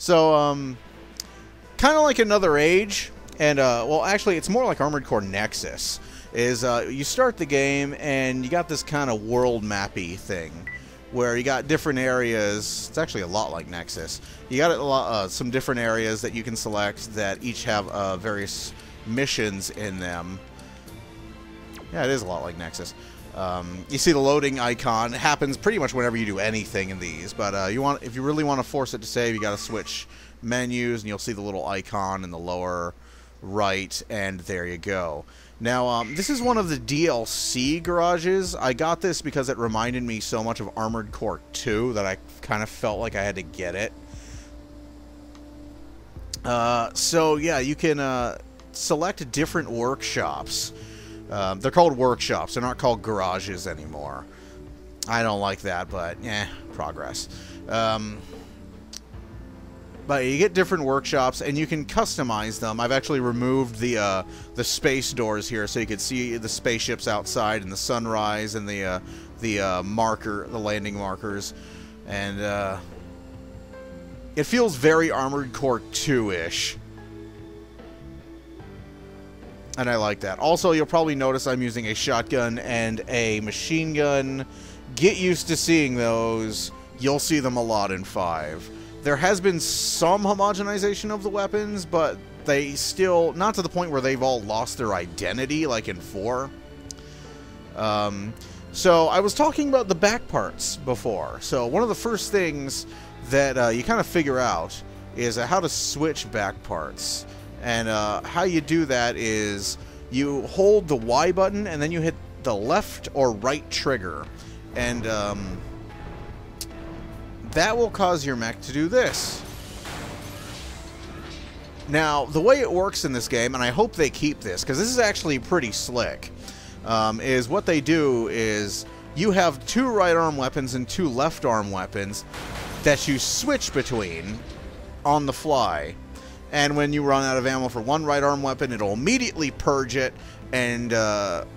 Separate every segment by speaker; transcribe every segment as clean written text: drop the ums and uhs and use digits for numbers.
Speaker 1: So, kind of like Another Age, and, well, actually, it's more like Armored Core Nexus, is, you start the game, and you got this kind of world mappy thing, where you got different areas. It's actually a lot like Nexus. You got a lot, some different areas that you can select that each have, various missions in them. Yeah, it is a lot like Nexus. You see the loading icon. It happens pretty much whenever you do anything in these, but if you really want to force it to save, you got to switch menus, and you'll see the little icon in the lower right, and there you go. Now, this is one of the DLC garages. I got this because it reminded me so much of Armored Core 2 that I kind of felt like I had to get it. So, yeah, you can select different workshops. They're called workshops. They're not called garages anymore. I don't like that, but, progress. But you get different workshops, and you can customize them. I've actually removed the space doors here, so you can see the spaceships outside, and the sunrise, and the landing markers, and it feels very Armored Core 2-ish. And I like that. Also, you'll probably notice I'm using a shotgun and a machine gun. Get used to seeing those. You'll see them a lot in 5. There has been some homogenization of the weapons, but they still, not to the point where they've all lost their identity like in 4. So I was talking about the back parts before. So one of the first things that you kind of figure out is how to switch back parts. And how you do that is you hold the Y button and then you hit the left or right trigger. And that will cause your mech to do this. Now, the way it works in this game, and I hope they keep this, because this is actually pretty slick, is what they do is you have 2 right arm weapons and 2 left arm weapons that you switch between on the fly. And when you run out of ammo for one right arm weapon, it'll immediately purge it, and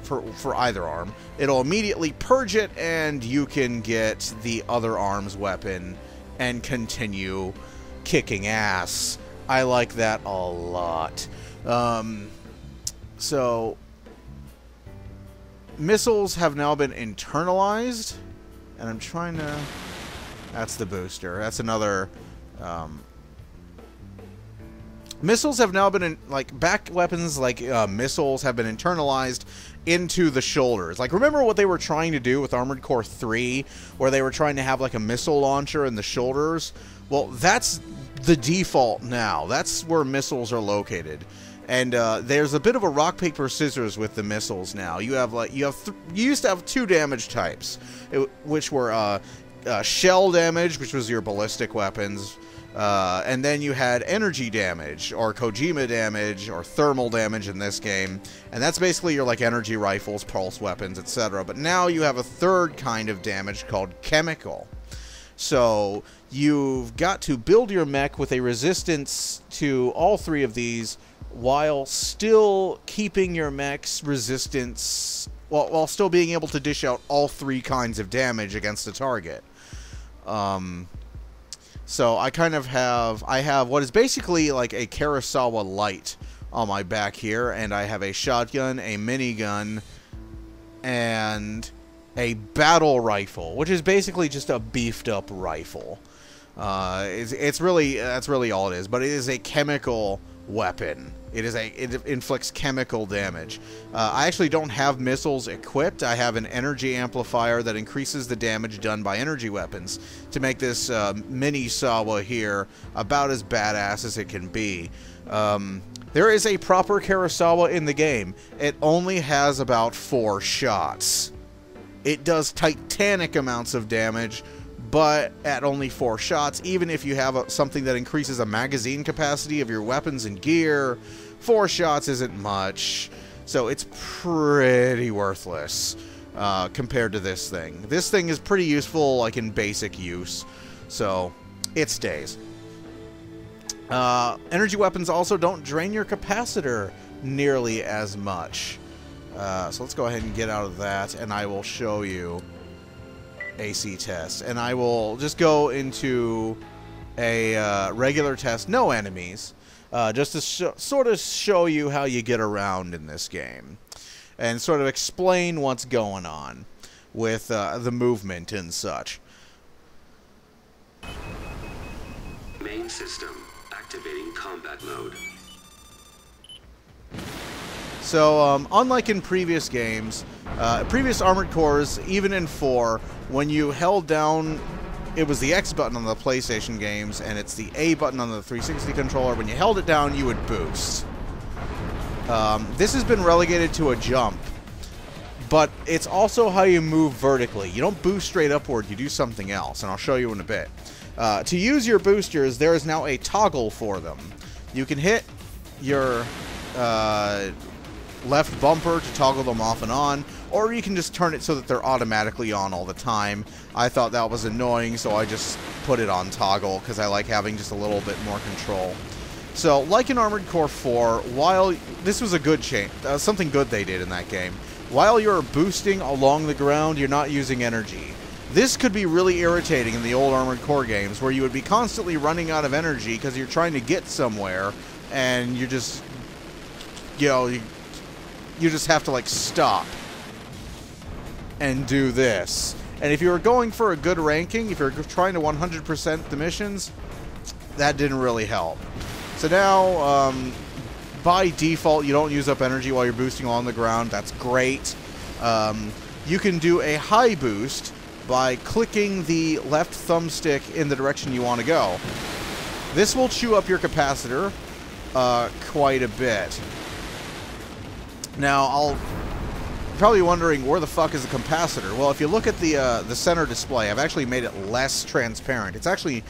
Speaker 1: for either arm, it'll immediately purge it, and you can get the other arm's weapon and continue kicking ass. I like that a lot. So missiles have now been internalized, and I'm trying to. That's the booster. That's another. Missiles have now been, back weapons like missiles have been internalized into the shoulders. Like, remember what they were trying to do with Armored Core 3, where they were trying to have, like, a missile launcher in the shoulders? Well, that's the default now. That's where missiles are located. And there's a bit of a rock, paper, scissors with the missiles now. You have, you used to have 2 damage types, which were shell damage, which was your ballistic weapons, and then you had energy damage, or Kojima damage, or thermal damage in this game. And that's basically your, energy rifles, pulse weapons, etc. But now you have a third kind of damage called chemical. So you've got to build your mech with a resistance to all 3 of these, while still keeping your mech's resistance, while still being able to dish out all 3 kinds of damage against a target. So I kind of have, what is basically like a Kurosawa Light on my back here, and I have a shotgun, a minigun, and a battle rifle, which is basically just a beefed up rifle. That's really all it is, but it is a chemical weapon. It inflicts chemical damage. I actually don't have missiles equipped. I have an energy amplifier that increases the damage done by energy weapons to make this mini Sawa here about as badass as it can be. There is a proper Kurosawa in the game. It only has about 4 shots. It does titanic amounts of damage, but at only 4 shots, even if you have something that increases a magazine capacity of your weapons and gear, 4 shots isn't much. So it's pretty worthless compared to this thing. This thing is pretty useful, like in basic use, so it stays. Energy weapons also don't drain your capacitor nearly as much. So let's go ahead and get out of that, and I will show you AC test. And I will just go into a regular test, no enemies, just to sort of show you how you get around in this game, and sort of explain what's going on with the movement and such.
Speaker 2: Main system activating combat mode.
Speaker 1: So, unlike in previous games, previous Armored Cores, even in 4, when you held down, it was the X button on the PlayStation games, and it's the A button on the 360 controller. When you held it down, you would boost. This has been relegated to a jump, but it's also how you move vertically. You don't boost straight upward, you do something else, and I'll show you in a bit. To use your boosters, there is now a toggle for them. You can hit your left bumper to toggle them off and on, or you can just turn it so that they're automatically on all the time. I thought that was annoying, so I just put it on toggle because I like having just a little bit more control. So, like in Armored Core 4, while this was a good change, something good they did in that game, while you're boosting along the ground, you're not using energy. This could be really irritating in the old Armored Core games, where you would be constantly running out of energy because you're trying to get somewhere, and you just, you know, you just have to, like, stop and do this. And if you were going for a good ranking, if you're trying to 100% the missions, that didn't really help. So now, by default, you don't use up energy while you're boosting along the ground. That's great. You can do a high boost by clicking the left thumbstick in the direction you want to go. This will chew up your capacitor quite a bit. Now, you're probably wondering, where the fuck is the capacitor? Well, if you look at the center display, I've actually made it less transparent. It's actually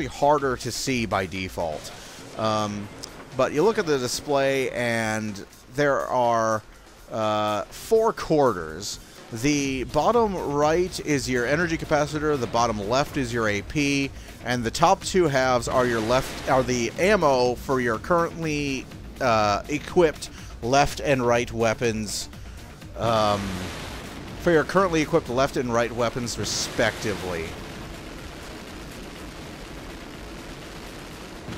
Speaker 1: harder to see by default. But you look at the display, and there are 4 quarters. The bottom right is your energy capacitor, the bottom left is your AP, and the top 2 halves are the ammo for your currently equipped left and right weapons, respectively.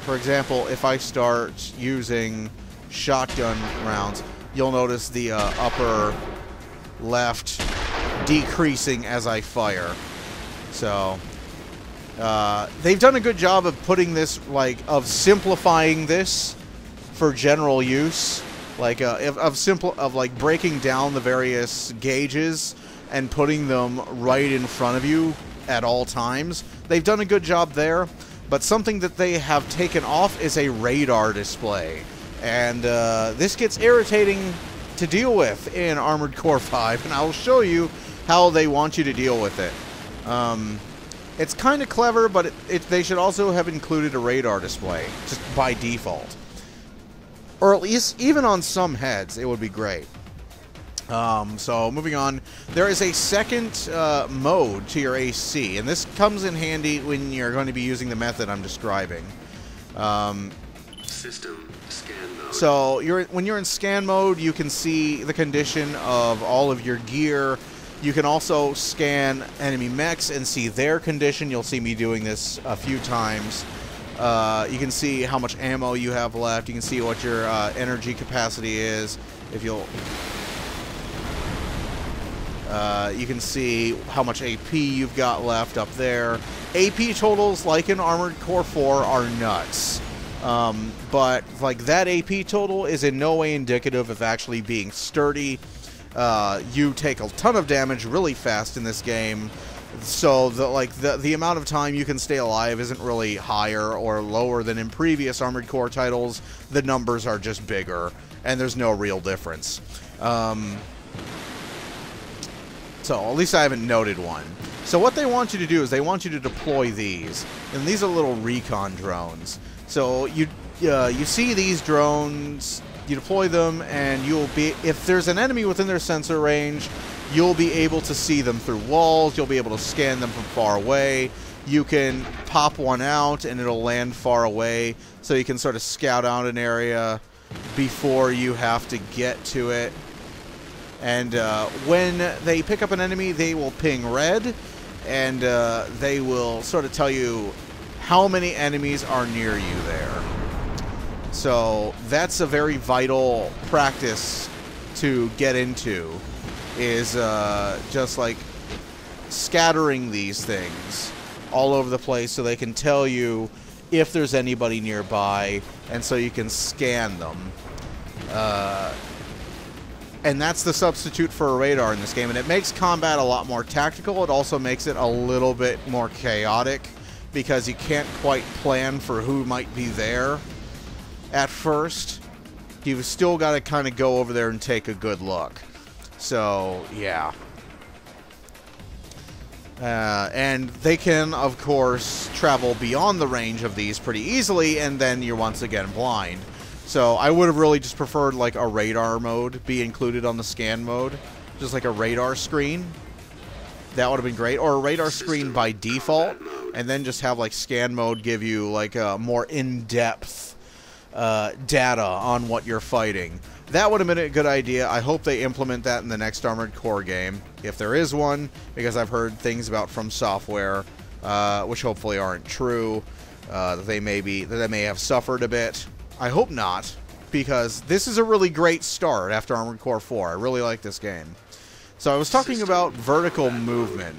Speaker 1: For example, if I start using shotgun rounds, you'll notice the upper left decreasing as I fire. So, they've done a good job of putting this, of simplifying this for general use. Of breaking down the various gauges and putting them right in front of you at all times. They've done a good job there, but something that they have taken off is a radar display. And this gets irritating to deal with in Armored Core 5, and I'll show you how they want you to deal with it. It's kind of clever, but they should also have included a radar display, just by default. Or at least, even on some heads, it would be great. So, moving on, there is a second mode to your AC, and this comes in handy when you're going to be using the method I'm describing.
Speaker 2: System scan mode.
Speaker 1: So, when you're in scan mode, you can see the condition of all of your gear. You can also scan enemy mechs and see their condition. You'll see me doing this a few times. You can see how much ammo you have left. You can see what your energy capacity is. If you'll, you can see how much AP you've got left up there. AP totals, like in Armored Core 4, are nuts. But that AP total is in no way indicative of actually being sturdy. You take a ton of damage really fast in this game. So the amount of time you can stay alive isn't really higher or lower than in previous Armored Core titles. The numbers are just bigger, and there's no real difference. So at least I haven't noted one. So what they want you to do is they want you to deploy these, and these are little recon drones. So you see these drones, you deploy them, and you'll be, if there's an enemy within their sensor range, you'll be able to see them through walls. You'll be able to scan them from far away. You can pop one out and it'll land far away, so you can sort of scout out an area before you have to get to it. And when they pick up an enemy, they will ping red, and they will sort of tell you how many enemies are near you there. So that's a very vital practice to get into, is just like scattering these things all over the place so they can tell you if there's anybody nearby, and so you can scan them. And that's the substitute for a radar in this game, and it makes combat a lot more tactical. It also makes it a little bit more chaotic, because you can't quite plan for who might be there at first. You've still got to kind of go over there and take a good look. So, yeah. And they can, of course, travel beyond the range of these pretty easily, and then you're once again blind. So I would have really just preferred like a radar mode be included on the scan mode. Just like a radar screen. That would have been great. Or a radar screen by default, and then just have like scan mode give you like a more in-depth data on what you're fighting. That would have been a good idea. I hope they implement that in the next Armored Core game, if there is one, because I've heard things about From Software, which hopefully aren't true, that they may have suffered a bit. I hope not, because this is a really great start after Armored Core 4. I really like this game. So I was talking about vertical movement.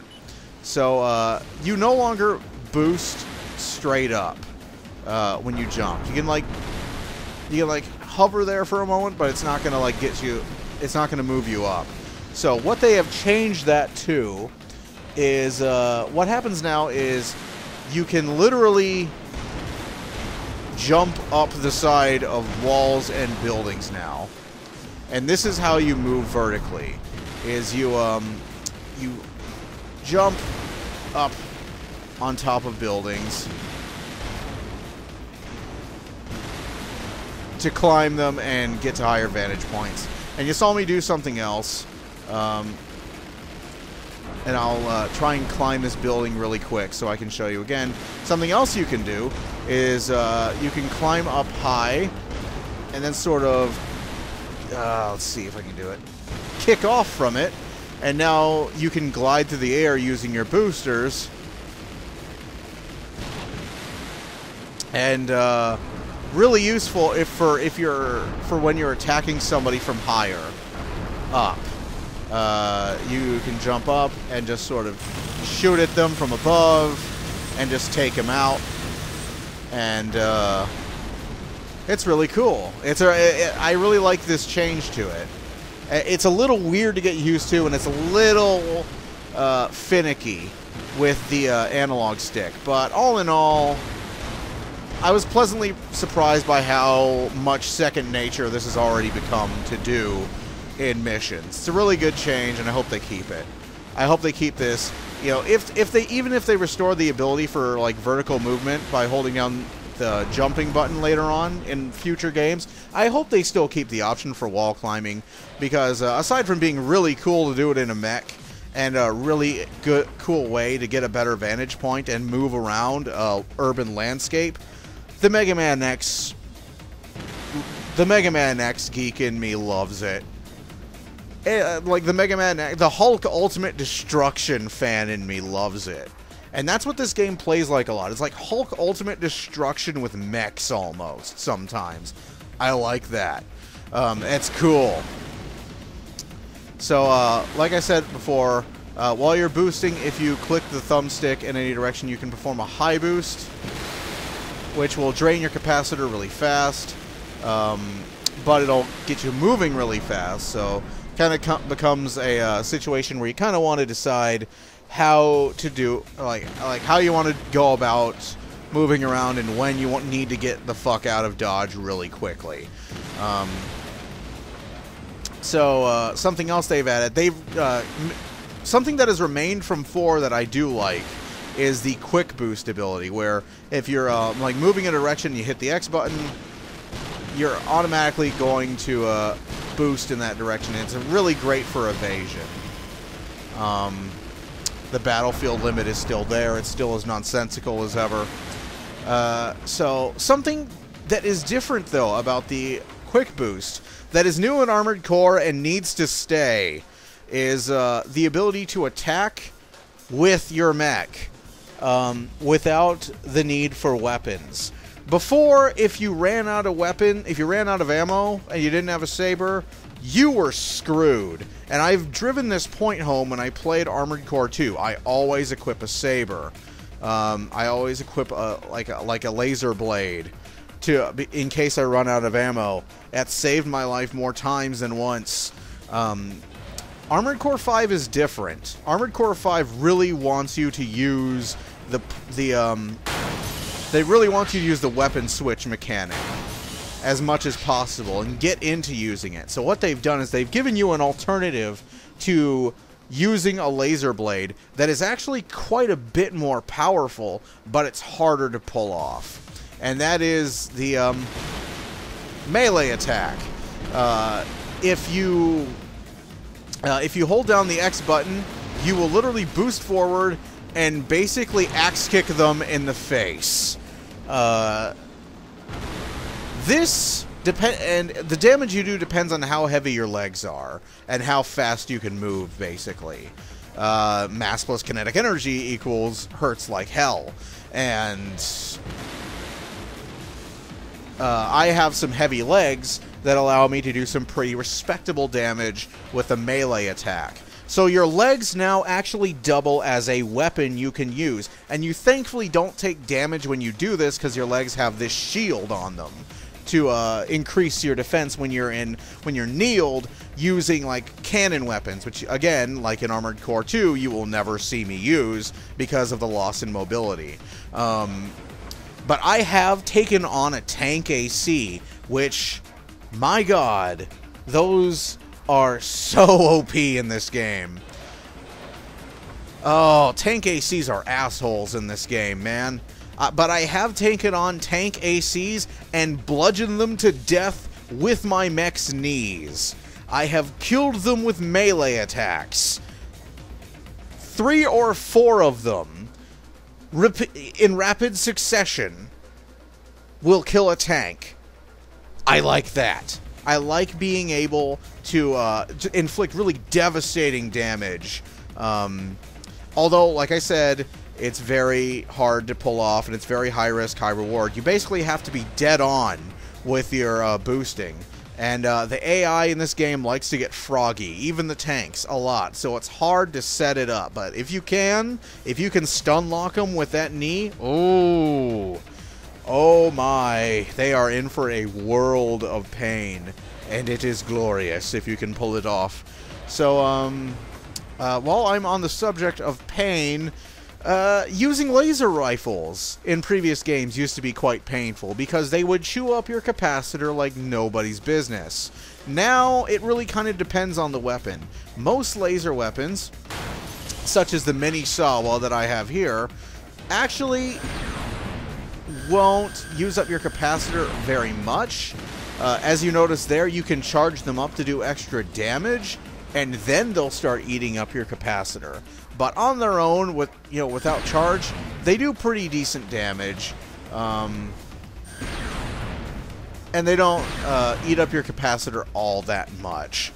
Speaker 1: So you no longer boost straight up when you jump. You can like hover there for a moment, but it's not gonna like get you. It's not gonna move you up. So what they have changed that to is what happens now is you can literally jump up the side of walls and buildings now. And this is how you move vertically, is you jump up on top of buildings to climb them and get to higher vantage points. And you saw me do something else, and I'll try and climb this building really quick so I can show you again. Something else you can do is you can climb up high and then sort of, let's see if I can do it, kick off from it, and now you can glide through the air using your boosters. And really useful for when you're attacking somebody from higher up. You can jump up and just sort of shoot at them from above and just take them out. And it's really cool. I really like this change to it. It's a little weird to get used to, and it's a little finicky with the analog stick. But all in all, I was pleasantly surprised by how much second nature this has already become to do in missions. It's a really good change, and I hope they keep it. I hope they keep this. You know, even if they restore the ability for like vertical movement by holding down the jumping button later on in future games, I hope they still keep the option for wall climbing, because aside from being really cool to do it in a mech and a really cool way to get a better vantage point and move around urban landscape, the Mega Man X geek in me loves it. Like the Mega Man, the Hulk Ultimate Destruction fan in me loves it. And that's what this game plays like a lot. It's like Hulk Ultimate Destruction with mechs almost, sometimes. I like that. It's cool. So, like I said before, while you're boosting, if you click the thumbstick in any direction, you can perform a high boost, which will drain your capacitor really fast, but it'll get you moving really fast. So kind of becomes a situation where you kind of want to decide how to do, like how you want to go about moving around and when you need to get the fuck out of dodge really quickly. So something else they've added, something that has remained from 4 that I do like is the quick boost ability, where if you're like moving in a direction, you hit the X button, you're automatically going to boost in that direction. And it's really great for evasion. The battlefield limit is still there. It's still as nonsensical as ever. So something that is different, though, about the quick boost, that is new in Armored Core and needs to stay, is the ability to attack with your mech without the need for weapons. Before, if you ran out of ammo and you didn't have a saber, you were screwed. And I've driven this point home when I played Armored Core 2. I always equip a saber. I always equip like a laser blade in case I run out of ammo. That saved my life more times than once. Armored Core 5 is different. Armored Core 5 really wants you to use they really want you to use the weapon switch mechanic as much as possible and get into using it. So what they've done is they've given you an alternative to using a laser blade that is actually quite a bit more powerful, but it's harder to pull off. And that is the melee attack. If you hold down the X button, you will literally boost forward and basically axe kick them in the face. And the damage you do depends on how heavy your legs are and how fast you can move, basically. Mass plus kinetic energy equals hurts like hell. And I have some heavy legs that allow me to do some pretty respectable damage with a melee attack. So your legs now actually double as a weapon you can use, and you thankfully don't take damage when you do this because your legs have this shield on them to increase your defense when you're kneeled using like cannon weapons, which again, like in Armored Core 2, you will never see me use because of the loss in mobility. But I have taken on a tank AC, which, my god, those are so OP in this game. Oh, tank ACs are assholes in this game, man. But I have taken on tank ACs and bludgeoned them to death with my mech's knees. I have killed them with melee attacks. 3 or 4 of them, in rapid succession, will kill a tank. I like that. I like being able to inflict really devastating damage. Although, like I said, it's very hard to pull off, and it's very high risk, high reward. You basically have to be dead on with your boosting. And the AI in this game likes to get froggy, even the tanks, a lot. So it's hard to set it up. But if you can stun lock them with that knee, oh my, they are in for a world of pain. And it is glorious if you can pull it off. So, while I'm on the subject of pain, using laser rifles in previous games used to be quite painful because they would chew up your capacitor like nobody's business. Now, it really kind of depends on the weapon. Most laser weapons, such as the mini Sawa that I have here, actually won't use up your capacitor very much. As you notice there, you can charge them up to do extra damage, and then they'll start eating up your capacitor. But on their own, without charge, they do pretty decent damage. And they don't eat up your capacitor all that much.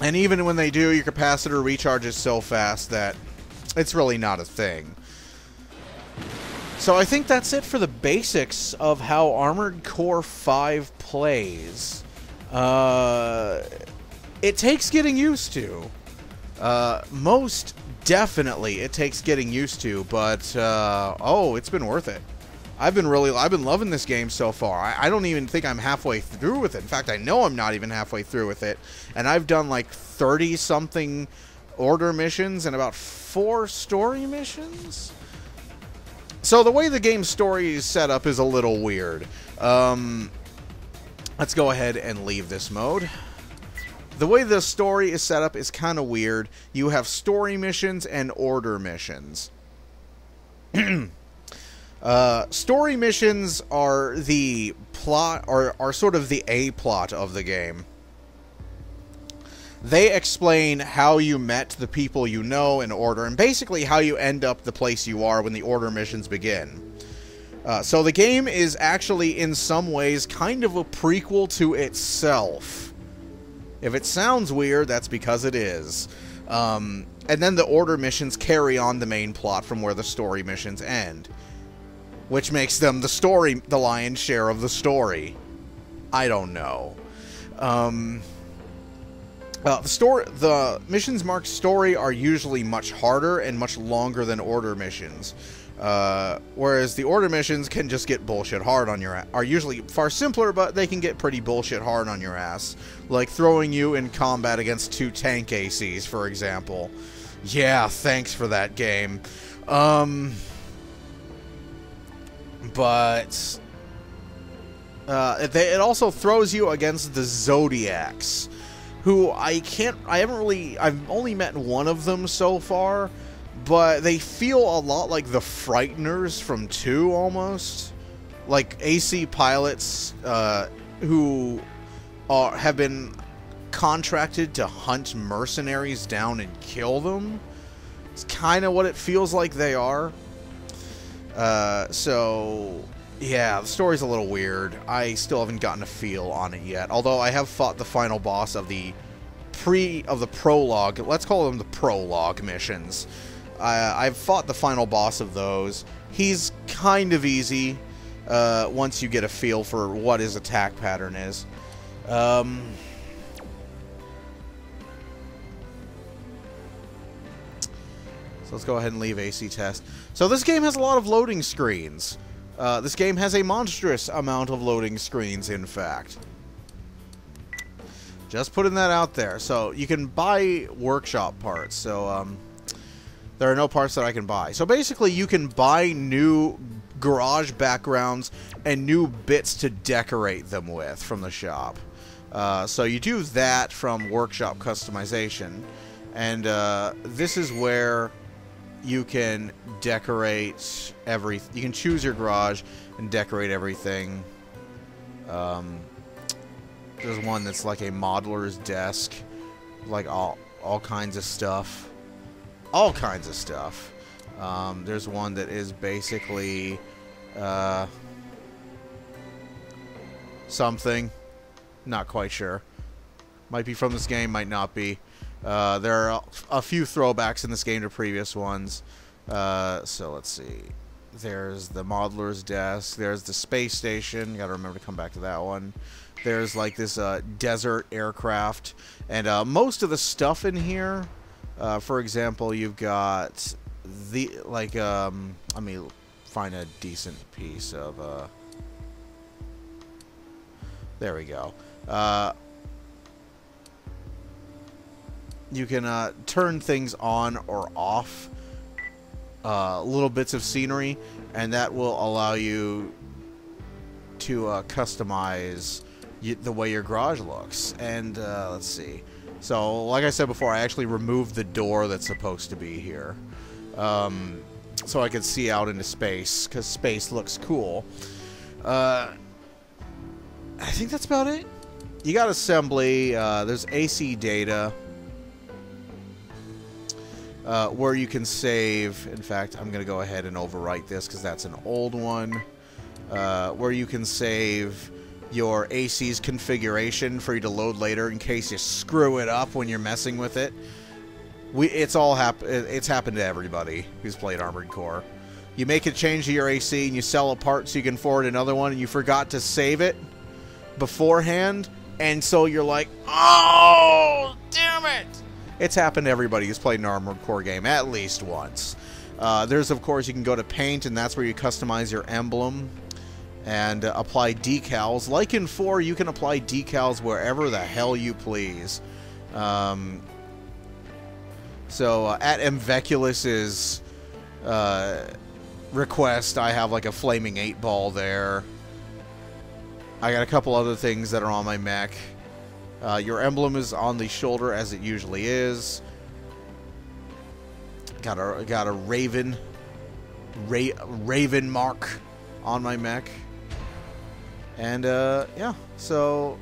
Speaker 1: And even when they do, your capacitor recharges so fast that it's really not a thing. So I think that's it for the basics of how Armored Core 5 plays. It takes getting used to. Most definitely it takes getting used to, but it's been worth it. I've been loving this game so far. I don't even think I'm halfway through with it. In fact, I know I'm not even halfway through with it. And I've done like 30-something order missions and about 4 story missions. So the way the game's story is set up is a little weird. Let's go ahead and leave this mode. The way the story is set up is kind of weird. You have story missions and order missions. Story missions are the plot, are sort of the A plot of the game. They explain how you met the people you know in order, and basically how you end up the place you are when the order missions begin. So the game is actually, in some ways, kind of a prequel to itself. If it sounds weird, that's because it is. And then the order missions carry on the main plot from where the story missions end, which makes them the lion's share of the story. I don't know. The missions marked story are usually much harder and much longer than order missions. Whereas the order missions can just get bullshit hard on your ass. Are usually far simpler, but they can get pretty bullshit hard on your ass. Like throwing you in combat against 2 tank ACs, for example. Yeah, thanks for that game. But it also throws you against the Zodiacs, who I've only met one of them so far, but they feel a lot like the Frighteners from 2 almost. Like AC pilots who have been contracted to hunt mercenaries down and kill them. It's kind of what it feels like they are. So yeah, the story's a little weird. I still haven't gotten a feel on it yet. Although I have fought the final boss of the prologue. Let's call them the prologue missions. I've fought the final boss of those. He's kind of easy once you get a feel for what his attack pattern is. So let's go ahead and leave AC test. So this game has a lot of loading screens. This game has a monstrous amount of loading screens, in fact. Just putting that out there. So you can buy workshop parts. So there are no parts that I can buy. So basically you can buy new garage backgrounds and new bits to decorate them with from the shop. So you do that from workshop customization. And this is where you can decorate everything. You can choose your garage and decorate everything. There's one that's like a modeler's desk, like all kinds of stuff. All kinds of stuff. There's one that is basically something. Not quite sure. Might be from this game, might not be. There are a few throwbacks in this game to previous ones. So let's see. There's the modeler's desk. There's the space station. Gotta remember to come back to that one. There's like this desert aircraft. And most of the stuff in here, for example, you've got the, like, let me find a decent piece of, there we go. You can turn things on or off, little bits of scenery, and that will allow you to customize the way your garage looks. And let's see. So, like I said before, I actually removed the door that's supposed to be here, so I could see out into space, because space looks cool. I think that's about it. You got assembly. There's AC data. Where you can save. In fact, I'm going to go ahead and overwrite this because that's an old one. Where you can save your AC's configuration for you to load later in case you screw it up when you're messing with it. It's happened to everybody who's played Armored Core. You make a change to your AC and you sell a part so you can forward another one, and you forgot to save it beforehand, and so you're like, oh, damn it! It's happened to everybody who's played an Armored Core game at least once. There's, of course, you can go to Paint, and that's where you customize your emblem and apply decals. Like in 4, you can apply decals wherever the hell you please. So at AVQ's request, I have like a flaming 8-ball there. I got a couple other things that are on my mech. Your emblem is on the shoulder as it usually is. Got a raven mark on my mech. And yeah, so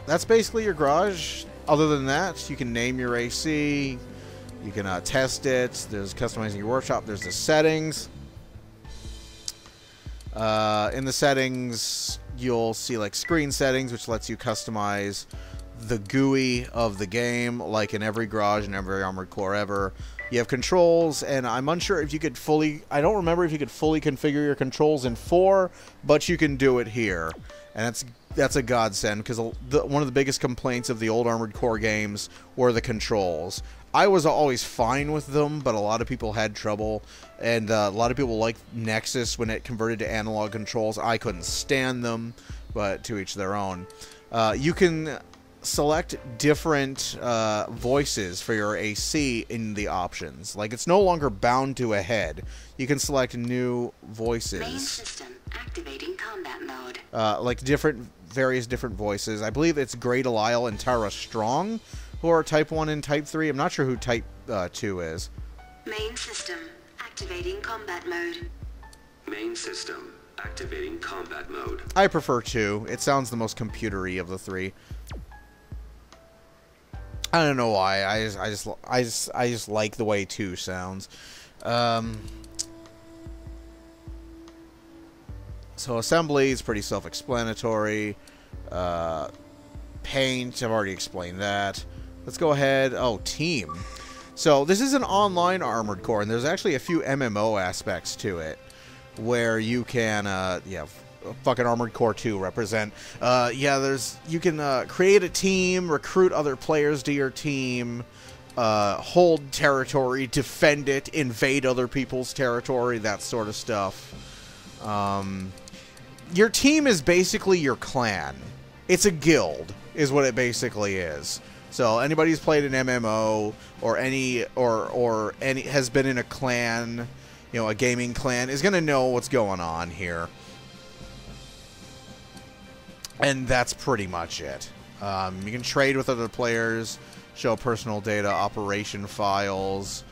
Speaker 1: that's basically your garage. Other than that, you can name your AC. You can test it. There's customizing your workshop. There's the settings. In the settings, you'll see like screen settings, which lets you customize the GUI of the game, like in every Garage and every Armored Core ever. You have controls, and I'm unsure if you could fully... I don't remember if you could fully configure your controls in 4, but you can do it here. And that's a godsend, because one of the biggest complaints of the old Armored Core games were the controls. I was always fine with them, but a lot of people had trouble, and a lot of people liked Nexus when it converted to analog controls. I couldn't stand them, but to each their own. You can select different voices for your AC in the options. Like, it's no longer bound to a head. You can select new voices.
Speaker 3: Main system activating combat mode.
Speaker 1: Like various different voices. I believe it's Grey Delisle and Tara Strong who are Type 1 and Type 3. I'm not sure who Type 2 is.
Speaker 3: Main system activating combat mode.
Speaker 2: Main system activating combat mode.
Speaker 1: I prefer 2. It sounds the most computery of the 3. I don't know why. I just like the way 2 sounds. So assembly is pretty self-explanatory. Paint, I've already explained that. Let's go ahead. Oh, team. So this is an online Armored Core, and there's actually a few MMO aspects to it, where you can, fucking Armored Core 2 represent. You can create a team, recruit other players to your team, hold territory, defend it, invade other people's territory, that sort of stuff. Your team is basically your clan. It's a guild, is what it basically is. So anybody who's played an MMO or any has been in a clan, a gaming clan, is gonna know what's going on here. And that's pretty much it. You can trade with other players, show personal data, operation files.